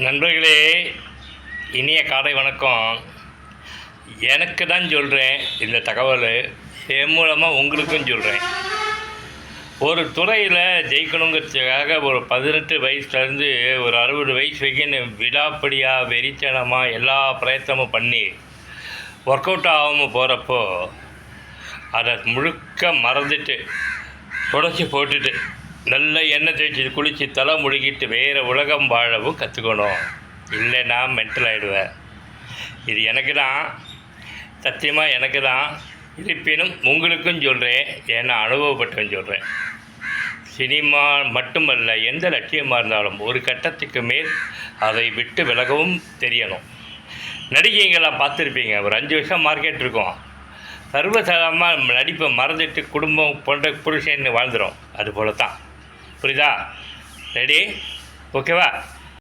நண்பர்களே, இனிய காலை வணக்கம். எனக்கு தான் சொல்கிறேன் இந்த தகவல், என் மூலமாக உங்களுக்கும் சொல்கிறேன். ஒரு துறையில் ஜெயிக்கணுங்கிறதுக்காக ஒரு 18 வயசுலேருந்து ஒரு 60 வயசு வரைக்கும் விடாப்படியாக வெறித்தனமாக எல்லா பிரயத்தனமும் பண்ணி ஒர்க் அவுட் ஆகாமல் போகிறப்போ அதை முழுக்க மறந்துட்டு தொடச்சி போட்டுட்டு நல்ல எண்ணெய் தேய்ச்சி குளித்து தலை முழுகிட்டு வேறு உலகம் வாழவும் கற்றுக்கணும். இல்லைன்னா மென்டல் ஆகிடுவேன். இது எனக்கு தான், சத்தியமாக எனக்கு தான். இருப்பினும் உங்களுக்கும் சொல்கிறேன், ஏன்னா அனுபவப்பட்டேன்னு சொல்கிறேன். சினிமா மட்டுமல்ல, எந்த லட்சியமாக இருந்தாலும் ஒரு கட்டத்துக்கு மேல் அதை விட்டு விலகவும் தெரியணும். நடிகைங்களாம் பார்த்துருப்பீங்க, ஒரு 5 வருஷம் மார்க்கெட் இருக்கும், சர்வசாதாரணமாக நடிப்பை மறந்துட்டு குடும்பம் போன்ற புருஷன்னு வாழ்ந்துடும். அதுபோல தான். புரியுதா? ரெடி? ஓகேவா?